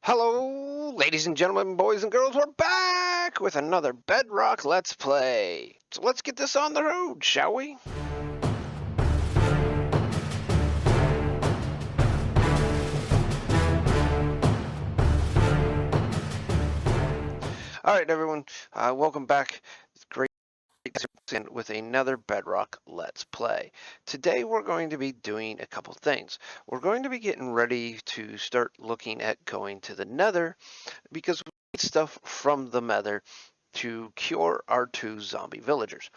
Hello, ladies and gentlemen, boys and girls, we're back with another Bedrock Let's Play. So let's get this on the road, shall we? Alright everyone, welcome back. It's Great Taz Gaming with another Bedrock Let's Play. Today we're going to be doing a couple things. We're going to be getting ready to start looking at going to the Nether because we need stuff from the Nether to cure our two zombie villagers.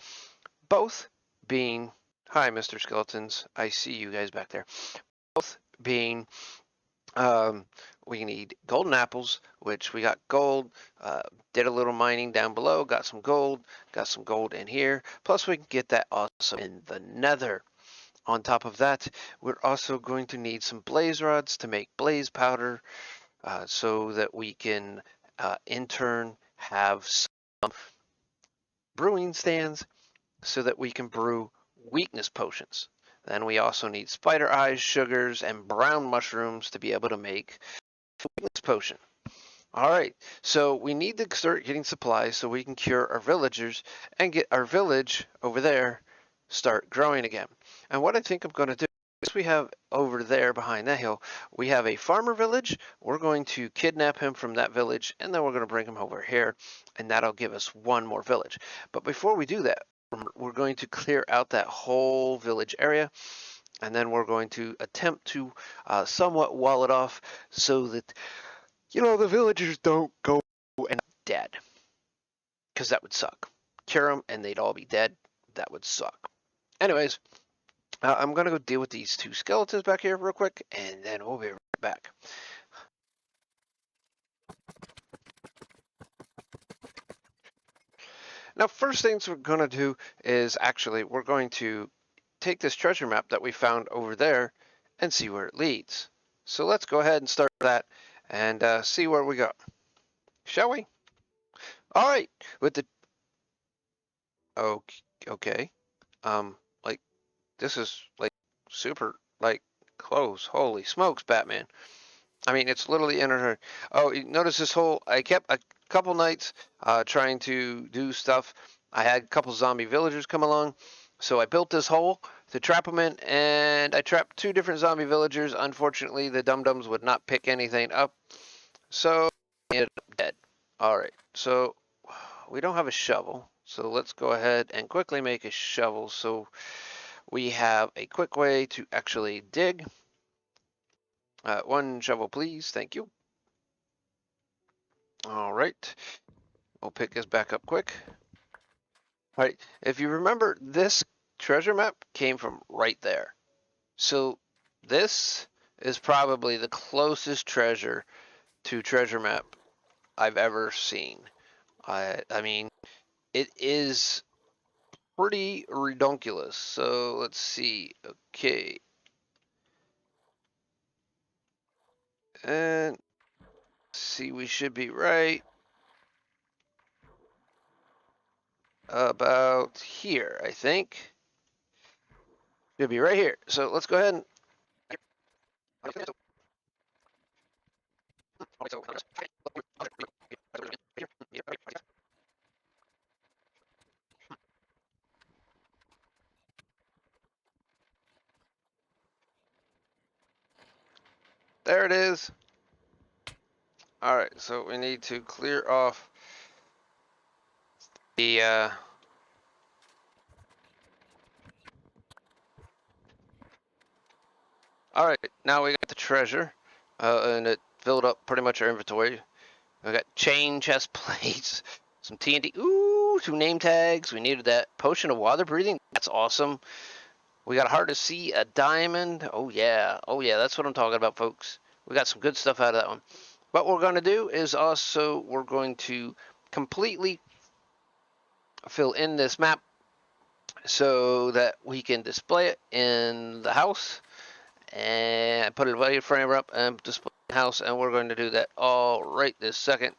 Both being, hi Mr. Skeletons, I see you guys back there. Both being, we need golden apples, which we got gold, did a little mining down below, got some gold in here, plus we can get that also in the Nether. On top of that, we're also going to need some blaze rods to make blaze powder, so that we can in turn have some brewing stands so that we can brew weakness potions. Then we also need spider eyes, sugars, and brown mushrooms to be able to make a weakness potion. Alright, so we need to start getting supplies so we can cure our villagers and get our village over there start growing again. And what I think I'm going to do is we have over there behind that hill, we have a farmer village. We're going to kidnap him from that village and then we're going to bring him over here and that'll give us one more village. But before we do that, we're going to clear out that whole village area and then we're going to attempt to somewhat wall it off so that, you know, the villagers don't go and dead, because that would suck. Cure them and they'd all be dead. That would suck. Anyways, I'm going to go deal with these two skeletons back here real quick and then we'll be right back. Now, first things we're going to do is actually we're going to take this treasure map that we found over there and see where it leads. So let's go ahead and start that and see where we go. Shall we? All right. With the okay, like this is like super like close. Holy smokes, Batman! I mean, it's literally in her. Oh, you notice this whole. I kept a couple nights trying to do stuff. I had a couple zombie villagers come along, so I built this hole to trap them in, and I trapped two different zombie villagers. Unfortunately, the dum-dums would not pick anything up, so I ended up dead. All right, so we don't have a shovel, so let's go ahead and quickly make a shovel so we have a quick way to actually dig. One shovel, please. Thank you. All right. We'll pick this back up quick. All right. If you remember, this treasure map came from right there. So this is probably the closest treasure to treasure map I've ever seen. I mean, it is pretty redonkulous. So let's see. Okay. And see, we should be right about here, I think. Should be right here. So let's go ahead and there it is. All right, so we need to clear off the all right, now we got the treasure, and it filled up pretty much our inventory. We got chain chest plates, some TNT, ooh, some name tags. We needed that potion of water breathing. That's awesome. We got a heart to see, a diamond. Oh yeah, that's what I'm talking about, folks. We got some good stuff out of that one. What we're going to do is also we're going to completely fill in this map so that we can display it in the house and put it right frame up and display the house, and we're going to do that all right this second.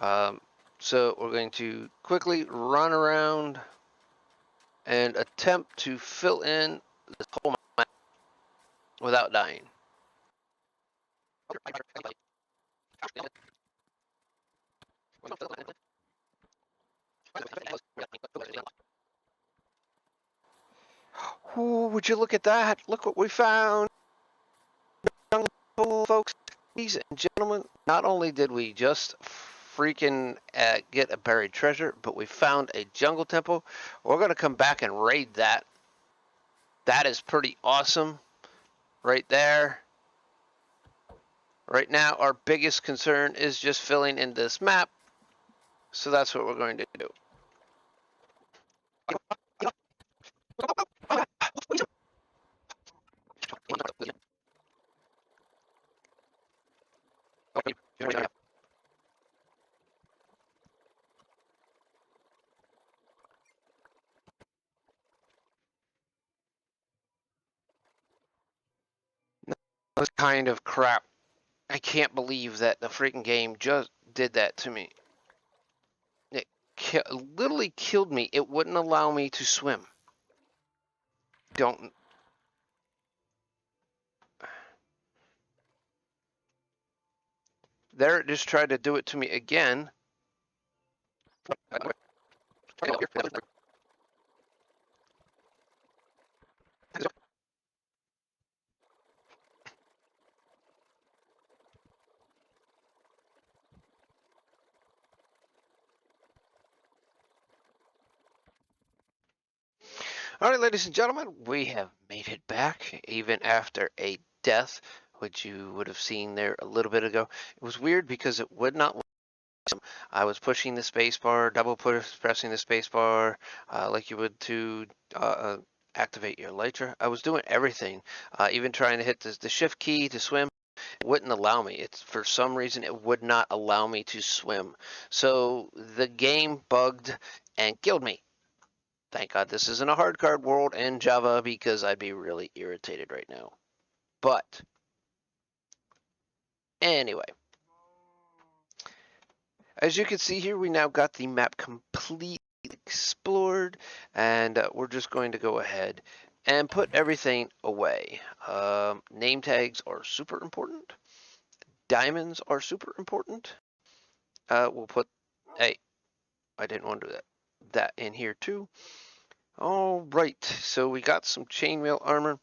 So we're going to quickly run around and attempt to fill in this whole map without dying. Would you look at that? Look what we found, folks. Ladies and gentlemen, not only did we just freaking get a buried treasure, but we found a jungle temple. We're going to come back and raid that. That is pretty awesome right there. Right now, our biggest concern is just filling in this map. So that's what we're going to do. This kind of crap. I can't believe that the freaking game just did that to me. It literally killed me. It wouldn't allow me to swim. Don't. There, it just tried to do it to me again. All right, ladies and gentlemen, we have made it back, even after a death, which you would have seen there a little bit ago. It was weird because it would not. I was pushing the spacebar, pressing the spacebar, like you would to activate your elytra. I was doing everything, even trying to hit the shift key to swim. It wouldn't allow me. It's for some reason it would not allow me to swim. So the game bugged and killed me. Thank God this isn't a hard card world in Java because I'd be really irritated right now. But anyway, as you can see here, we now got the map completely explored, and we're just going to go ahead and put everything away. Name tags are super important. Diamonds are super important. We'll put, hey, I didn't want to do that. That in here too. All right, so we got some chainmail armor.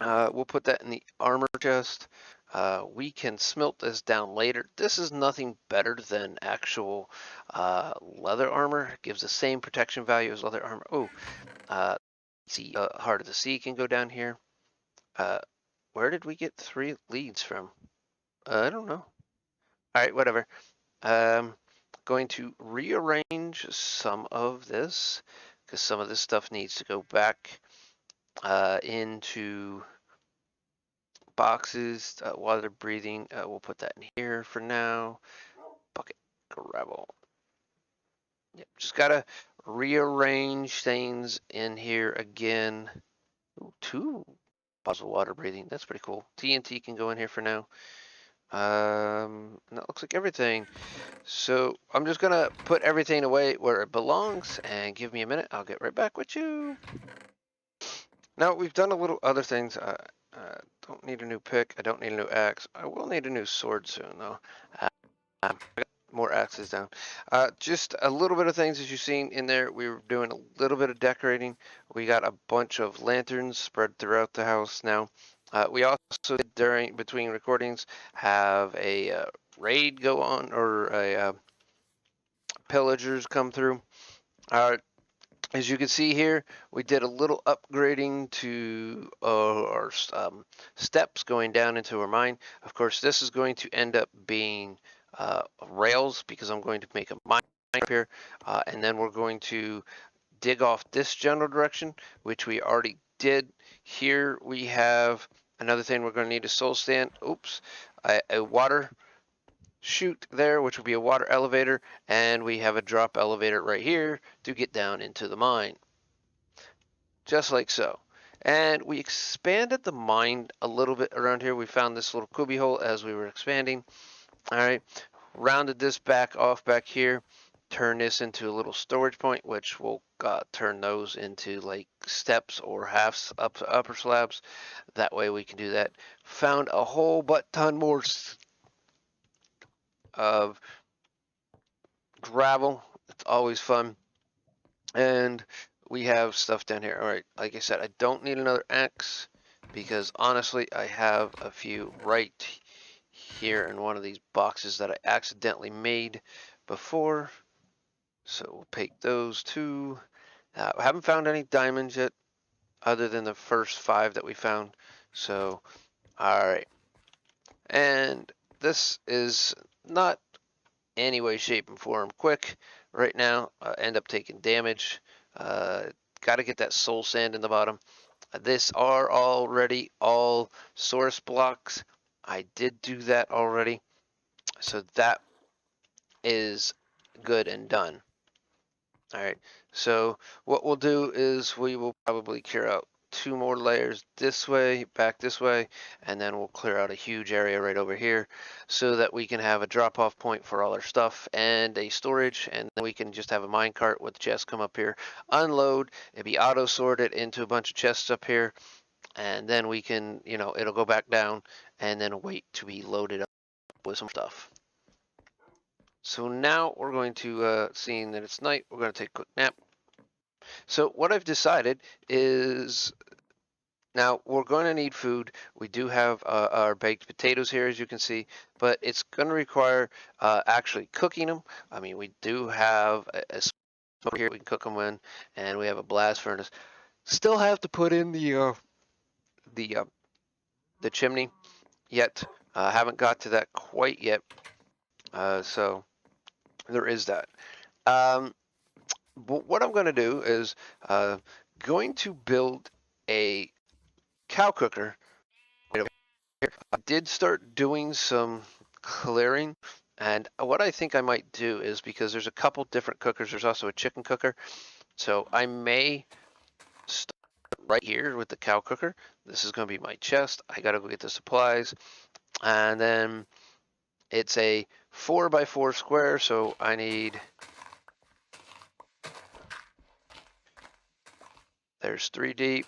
We'll put that in the armor chest. We can smelt this down later. This is nothing better than actual leather armor. It gives the same protection value as leather armor. Oh, Heart of the Sea can go down here. Where did we get 3 leads from? I don't know. All right, whatever. Going to rearrange some of this because some of this stuff needs to go back into boxes. Water breathing, we'll put that in here for now. Bucket gravel. Yep, just gotta rearrange things in here again. Ooh, 2 bottles of water breathing. That's pretty cool. TNT can go in here for now. That looks like everything. So I'm just gonna put everything away where it belongs and give me a minute. I'll get right back with you. Now we've done a little other things. Don't need a new pick. I don't need a new axe. I will need a new sword soon though. I got more axes down. Just a little bit of things as you've seen in there. We were doing a little bit of decorating. We got a bunch of lanterns spread throughout the house now. We also did between recordings have a raid go on or a pillagers come through. As you can see here, we did a little upgrading to our steps going down into our mine. Of course, this is going to end up being rails because I'm going to make a mine up here, and then we're going to dig off this general direction, which we already did. Here we have another thing we're going to need: a soul stand. Oops, a water chute there, which will be a water elevator, and we have a drop elevator right here to get down into the mine, just like so. And we expanded the mine a little bit around here. We found this little cubby hole as we were expanding. All right, rounded this back off back here, turn this into a little storage point, which will turn those into like steps or halves up to upper slabs. That way we can do that. Found a whole ton more of gravel. It's always fun. And we have stuff down here. All right, like I said, I don't need another axe because honestly, I have a few right here in one of these boxes that I accidentally made before. So we'll take those two. I haven't found any diamonds yet, other than the first 5 that we found. So, all right. And this is not any way, shape, and form quick right now. End up taking damage. Uh, Got to get that soul sand in the bottom. This are already all source blocks. I did do that already. So that is good and done. All right, so what we'll do is we will probably clear out 2 more layers this way, back this way, and then we'll clear out a huge area right over here so that we can have a drop-off point for all our stuff and a storage, and then we can just have a minecart with chests come up here, unload, it'll be auto-sorted into a bunch of chests up here, and then we can, it'll go back down and then wait to be loaded up with some stuff. So now we're going to, seeing that it's night, we're going to take a quick nap. So what I've decided is now we're going to need food. We do have our baked potatoes here, as you can see, but it's going to require actually cooking them. I mean, we do have a smoker here we can cook them in, and we have a blast furnace. Still have to put in the the chimney yet. Haven't got to that quite yet. So there is that. But what I'm going to do is going to build a cow cooker right over here. I did start doing some clearing, and what I think I might do is, because there's a couple different cookers, there's also a chicken cooker, so I may start right here with the cow cooker. This is going to be my chest. I got to go get the supplies, and then it's a 4x4 square, so I need, there's 3 deep.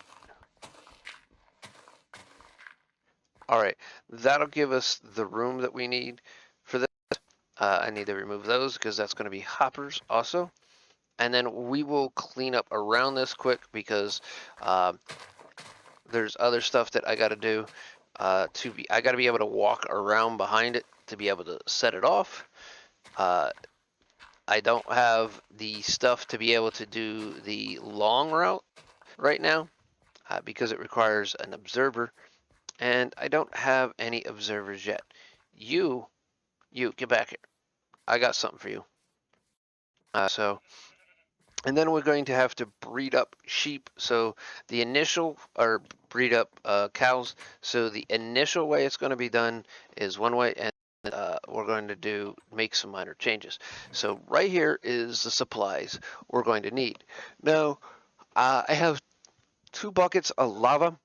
All right, that'll give us the room that we need for this. I need to remove those because that's going to be hoppers also. And then we will clean up around this quick because there's other stuff that I got to do. I got to be able to walk around behind it to be able to set it off. I don't have the stuff to be able to do the long route right now because it requires an observer. And I don't have any observers yet. You get back here. I got something for you. And then we're going to have to breed up sheep. So the initial, or breed up cows. So the initial way it's going to be done is one way, and we're going to make some minor changes. So right here is the supplies we're going to need. Now, I have 2 buckets of lava.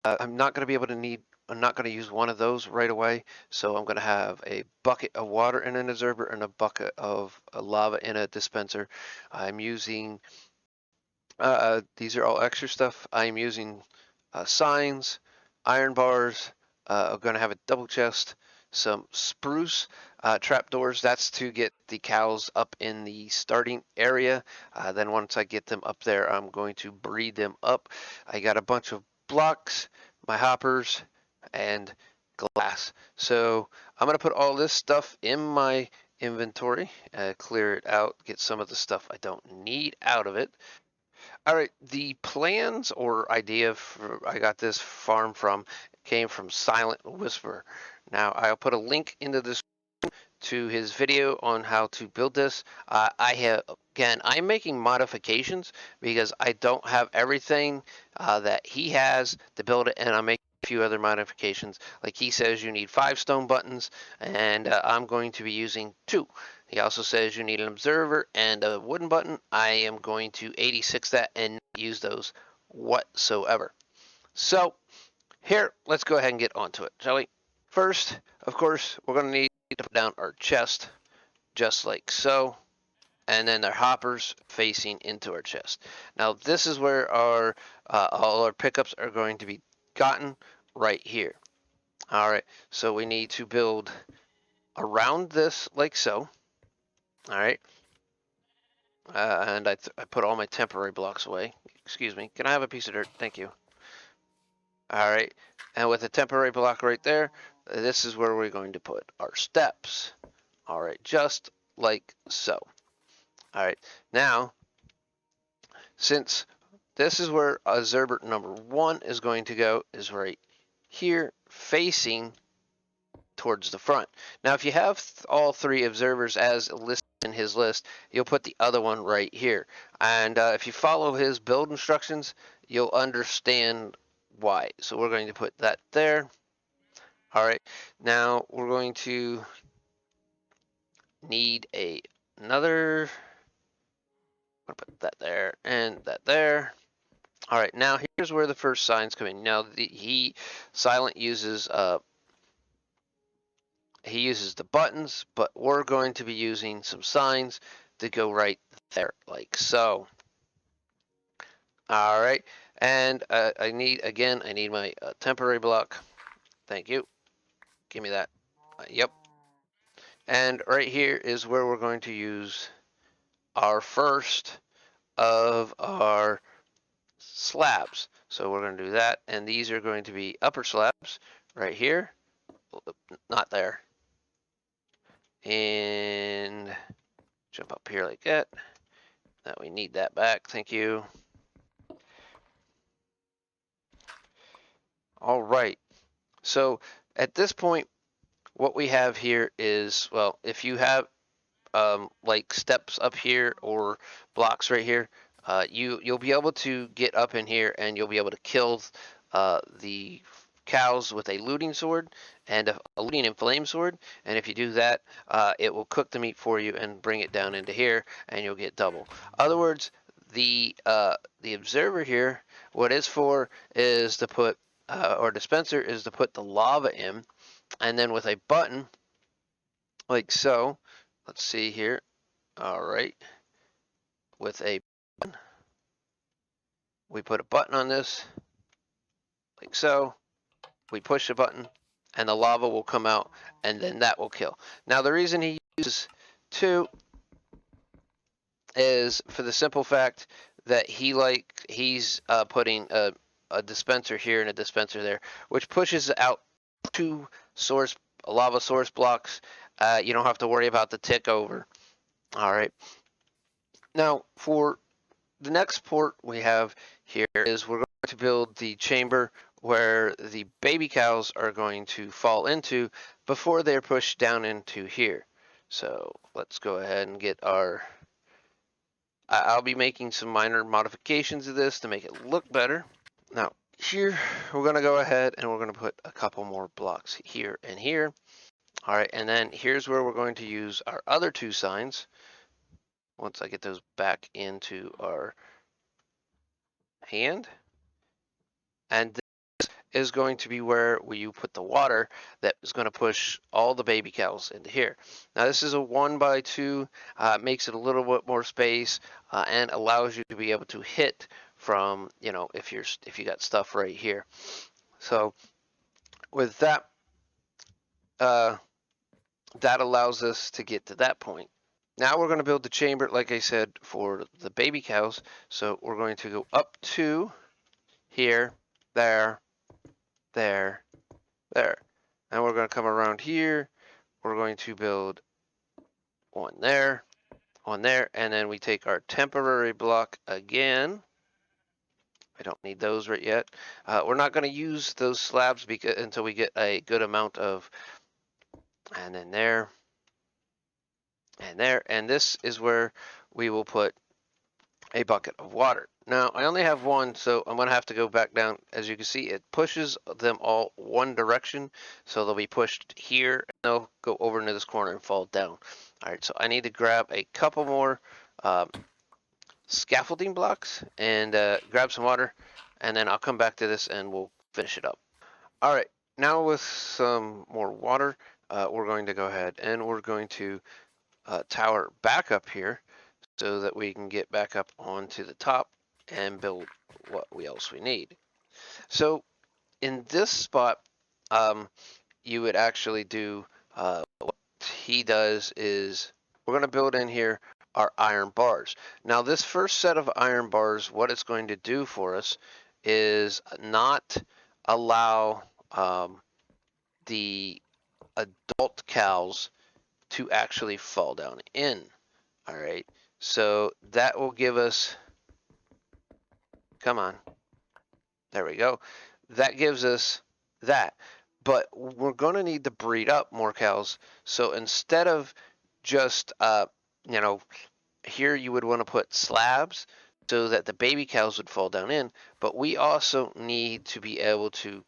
I'm not going to use one of those right away, so I'm going to have a bucket of water in an observer and a bucket of lava in a dispenser. I'm using, these are all extra stuff. I'm using signs, iron bars. I'm going to have a double chest, some spruce trapdoors. That's to get the cows up in the starting area. Then once I get them up there, I'm going to breed them up. I got a bunch of blocks, my hoppers, and glass. So I'm going to put all this stuff in my inventory, clear it out, get some of the stuff I don't need out of it. All right, the plans or idea I got this farm from came from Silent Whisper. Now I'll put a link into this to his video on how to build this. I'm making modifications because I don't have everything that he has to build it, and I'm making a few other modifications. Like he says you need 5 stone buttons, and I'm going to be using 2. He also says you need an observer and a wooden button. I am going to 86 that and not use those whatsoever. So here, let's go ahead and get onto it, shall we? First, of course, we're going to need to put down our chest, just like so, and then our hoppers facing into our chest. Now, this is where all our pickups are going to be gotten, right here. All right, so we need to build around this like so. All right, And I put all my temporary blocks away. Excuse me. Can I have a piece of dirt? Thank you. All right. And with a temporary block right there, this is where we're going to put our steps. All right, just like so. All right. Now, since this is where observer number 1 is going to go, is right here, facing towards the front. Now, if you have all 3 observers as listed in his list, you'll put the other one right here. And if you follow his build instructions, you'll understand why. So we're going to put that there. All right. Now we're going to need another. I'm gonna put that there and that there. All right. Now here's where the first signs come in. Now Silent uses he uses the buttons, but we're going to be using some signs to go right there, like so. All right, and I need my temporary block. Thank you. Give me that. Yep. And right here is where we're going to use our first of our slabs. So we're going to do that, and these are going to be upper slabs right here. Not there. And jump up here like that. That we need that back. Thank you. All right. So at this point, what we have here is, well, if you have like steps up here or blocks right here, you'll be able to get up in here and you'll be able to kill the cows with a looting sword and a looting and flame sword. And if you do that, it will cook the meat for you and bring it down into here, and you'll get double. Other words, the observer here, what it's for is to put or dispenser is to put the lava in, and then with a button like so. Let's see here. All right, with a button, we put a button on this like so. We push the button and the lava will come out, and then that will kill. Now the reason he uses 2 is for the simple fact that he's putting a dispenser here and a dispenser there, which pushes out 2 lava source blocks. You don't have to worry about the tick over. All right. Now for the next port we have here is we're going to build the chamber where the baby cows are going to fall into before they're pushed down into here. So let's go ahead and get our. I'll be making some minor modifications to this to make it look better. Now here we're going to go ahead and we're going to put a couple more blocks here and here. All right, and then here's where we're going to use our other 2 signs. Once I get those back into our hand. And this is going to be where you put the water that is going to push all the baby cows into here. Now this is a 1x2, makes it a little bit more space, and allows you to be able to hit from, if you got stuff right here. So with that, that allows us to get to that point. Now we're going to build the chamber, like I said, for the baby cows. So we're going to go up to here, there, there, there. And we're going to come around here. We're going to build one there, and then we take our temporary block again. I don't need those right yet. We're not going to use those slabs until we get a good amount of, and then there, and there, and this is where we will put a bucket of water. Now, I only have one, so I'm going to have to go back down. As you can see, it pushes them all one direction, so they'll be pushed here, and they'll go over into this corner and fall down. All right, so I need to grab a couple more scaffolding blocks and grab some water, and then I'll come back to this and we'll finish it up. All right, now with some more water, we're going to go ahead and we're going to tower back up here so that we can get back up onto the top and build what else we need. So in this spot, you would actually do what he does is we're going to build in here our iron bars. Now this first set of iron bars, what it's going to do for us is not allow the adult cows to actually fall down in. All right, so that will give us, come on, there we go. That gives us that, but we're going to need to breed up more cows. So instead of just, you know, here you would want to put slabs so that the baby cows would fall down in, but we also need to be able to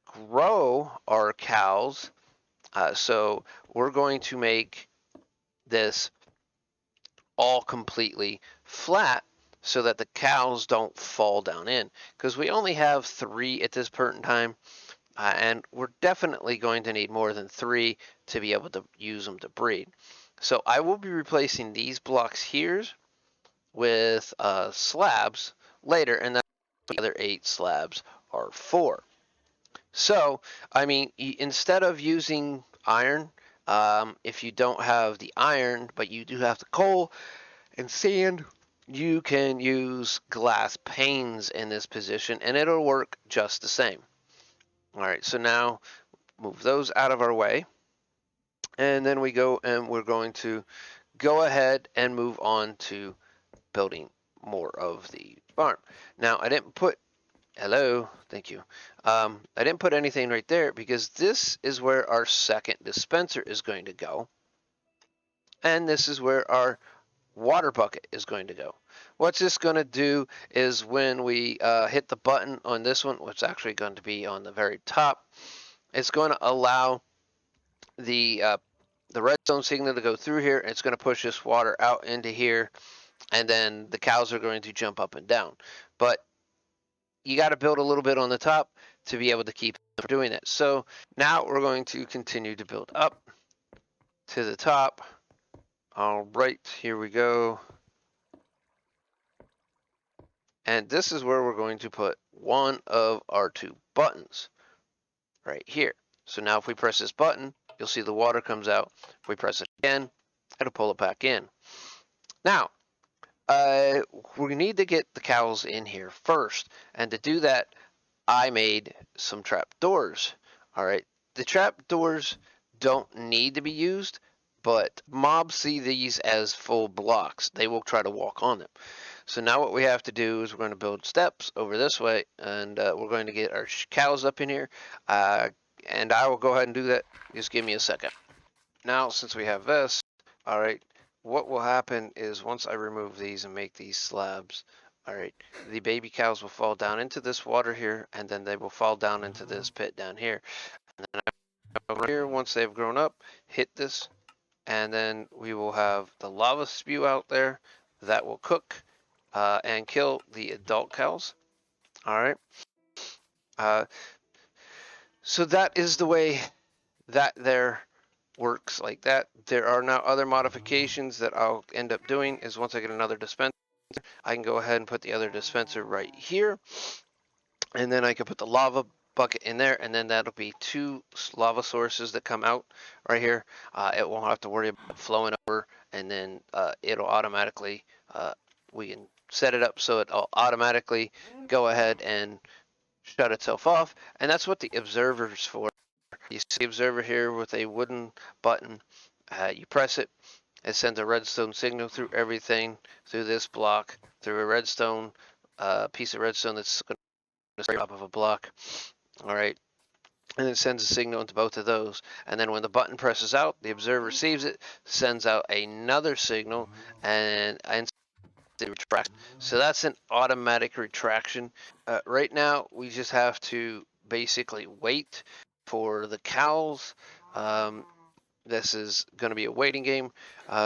grow our cows. So we're going to make this all completely flat so that the cows don't fall down in, because we only have 3 at this point in time, and we're definitely going to need more than 3 to be able to use them to breed. So I will be replacing these blocks here with slabs later, and then the other 8 slabs are for. So, I mean, instead of using iron, if you don't have the iron, but you do have the coal and sand, you can use glass panes in this position, and it'll work just the same. All right, so now move those out of our way, and then we go and we're going to go ahead and move on to building more of the farm. Now, I didn't put, hello, thank you. I didn't put anything right there because this is where our second dispenser is going to go. And this is where our water bucket is going to go. What's this going to do is when we hit the button on this one, which is actually going to be on the very top, it's going to allow the redstone signal to go through here. And it's going to push this water out into here, and then the cows are going to jump up and down. But you got to build a little bit on the top to be able to keep doing that. So now we're going to continue to build up to the top. All right, here we go. And this is where we're going to put one of our 2 buttons right here. So now if we press this button, you'll see the water comes out. If we press it again, it'll pull it back in. Now, we need to get the cows in here first. And to do that, I made some trap doors. All right, the trap doors don't need to be used, but mobs see these as full blocks. They will try to walk on them. So now what we have to do is we're going to build steps over this way, and we're going to get our cows up in here. And I will go ahead and do that. Just give me a second. Now, since we have this, all right, what will happen is once I remove these and make these slabs, all right, the baby cows will fall down into this water here, and then they will fall down into this pit down here. And then over here, once they've grown up, hit this, and then we will have the lava spew out there that will cook and kill the adult cows. All right. So that is the way that there works like that. There are now other modifications that I'll end up doing is once I get another dispenser, I can go ahead and put the other dispenser right here. And then I can put the lava bucket in there, and then that'll be 2 lava sources that come out right here. It won't have to worry about flowing over, and then it'll automatically, we can set it up so it'll automatically go ahead and shut itself off. And that's what the observer's for. You see the observer here with a wooden button. You press it, it sends a redstone signal through everything, through this block, through a redstone, piece of redstone that's going to top of a block. All right. And it sends a signal into both of those. And then when the button presses out, the observer receives it, sends out another signal, and it retracts. So that's an automatic retraction. Right now, we just have to basically wait for the cows. This is going to be a waiting game.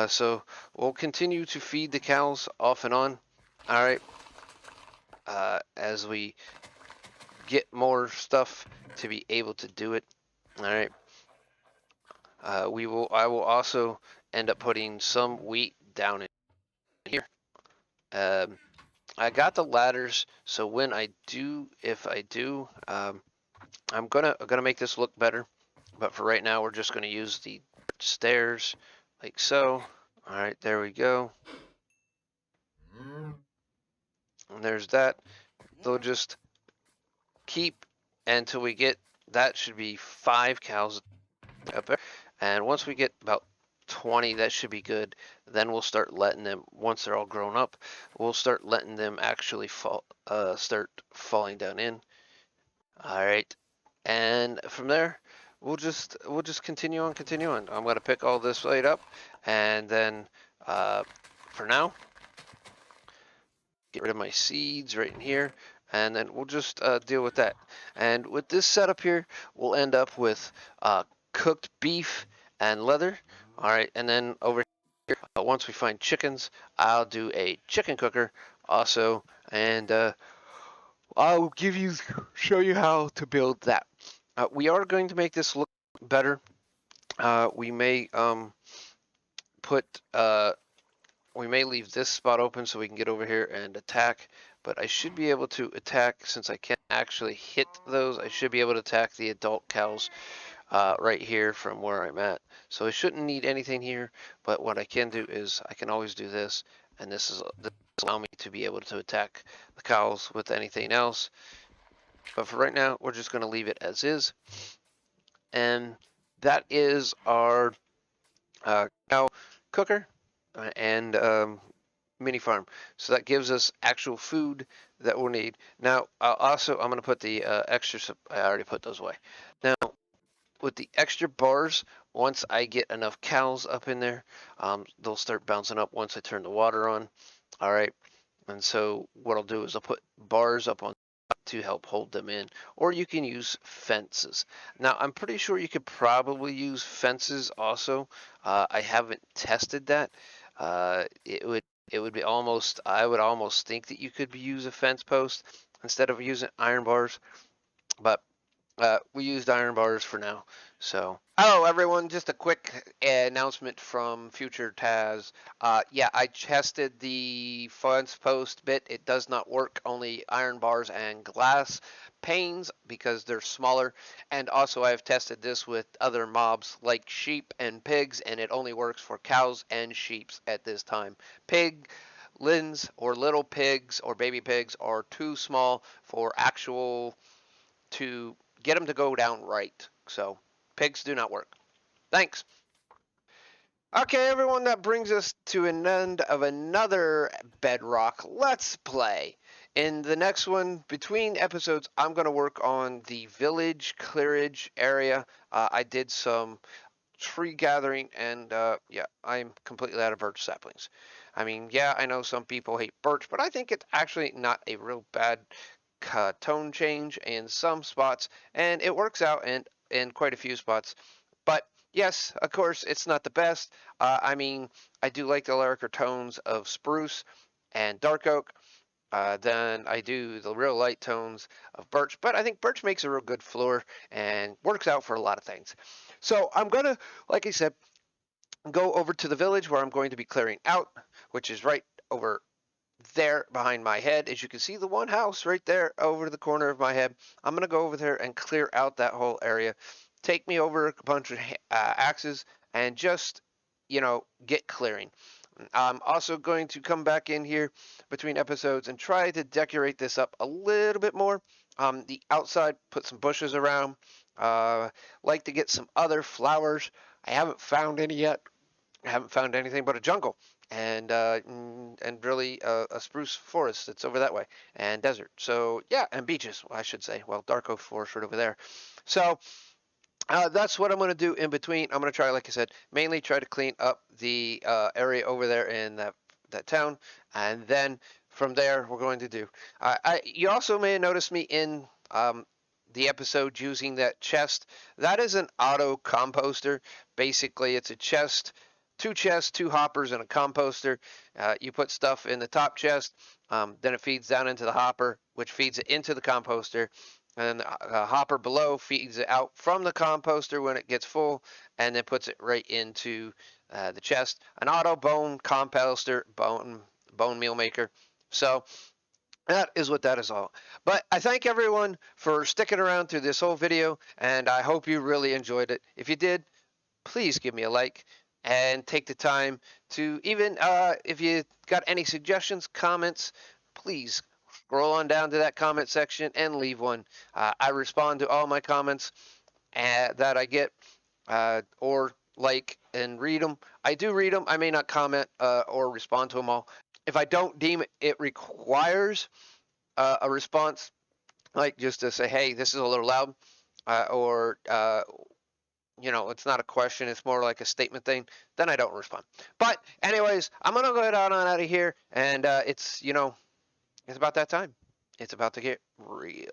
So we'll continue to feed the cows off and on. All right. As we get more stuff to be able to do it. All right. I will also end up putting some wheat down in here. I got the ladders, so when I do, if I do, I'm gonna make this look better. But for right now, we're just gonna use the stairs like so. All right, there we go. And there's that. They'll just keep until we get, that should be 5 cows up there. And once we get about 20, that should be good. Then we'll start letting them, once they're all grown up, we'll start letting them actually start falling down in. All right. And from there, we'll just continue on. I'm gonna pick all this right up, and then for now, get rid of my seeds right in here, and then we'll just deal with that. And with this setup here, we'll end up with cooked beef and leather. All right, and then over here, once we find chickens, I'll do a chicken cooker also, and I'll show you how to build that. We are going to make this look better. We may put we may leave this spot open so we can get over here and attack, but I should be able to attack, since I can't actually hit those, I should be able to attack the adult cows right here from where I'm at. So I shouldn't need anything here, but what I can do is I can always do this, and this allow me to be able to attack the cows with anything else. But for right now, we're just going to leave it as is. And that is our cow cooker and mini farm. So that gives us actual food that we'll need. Now, also, I'm going to put the extra, I already put those away. Now, with the extra bars, once I get enough cows up in there, they'll start bouncing up once I turn the water on. All right. And so what I'll do is I'll put bars up on to help hold them in, or you can use fences. Now, I'm pretty sure you could probably use fences also. I haven't tested that. It would be almost, I would almost think that you could use a fence post instead of using iron bars, but we used iron bars for now. So, hello everyone, just a quick announcement from Future Taz. Yeah, I tested the fence post bit. It does not work, only iron bars and glass panes because they're smaller. And also I've tested this with other mobs like sheep and pigs, and it only works for cows and sheep at this time. Piglins or little pigs or baby pigs are too small for actual to get them to go down right. So pigs do not work. Thanks. Okay, everyone, that brings us to an end of another Bedrock Let's Play. In the next one, between episodes, I'm going to work on the village clearage area. I did some tree gathering, and yeah, I'm completely out of birch saplings. I mean, yeah, I know some people hate birch, but I think it's actually not a real bad tone change in some spots, and it works out in quite a few spots. But yes, of course, it's not the best. I mean, I do like the darker tones of spruce and dark oak. Then I do the real light tones of birch, but I think birch makes a real good floor and works out for a lot of things. So I'm gonna, like I said, go over to the village where I'm going to be clearing out, which is right over there behind my head. As you can see, the one house right there over the corner of my head. I'm going to go over there and clear out that whole area. Take me over a bunch of axes and just, get clearing. I'm also going to come back in here between episodes and try to decorate this up a little bit more. The outside, put some bushes around. Like to get some other flowers. I haven't found any yet. I haven't found anything but a jungle and really a spruce forest that's over that way and desert. So yeah, and beaches, I should say. Well, dark oak forest right over there. So that's what I'm going to do in between. I'm going to try, like I said, mainly try to clean up the area over there in that town, and then from there we're going to do. You also may have noticed me in the episode using that chest. That is an auto composter. Basically, it's a chest, two chests, two hoppers, and a composter. You put stuff in the top chest, then it feeds down into the hopper, which feeds it into the composter. And the hopper below feeds it out from the composter when it gets full, and then puts it right into the chest. An auto bone composter, bone meal maker. So that is what that is all. But I thank everyone for sticking around through this whole video, and I hope you really enjoyed it. If you did, please give me a like and take the time to even, if you got any suggestions, comments, please scroll on down to that comment section and leave one. I respond to all my comments that I get, or like and read them. I do read them. I may not comment or respond to them all. If I don't deem it requires a response, like just to say, hey, this is a little loud, or it's not a question, it's more like a statement thing, then I don't respond. But anyways, I'm gonna go on out of here, and it's about that time. It's about to get real.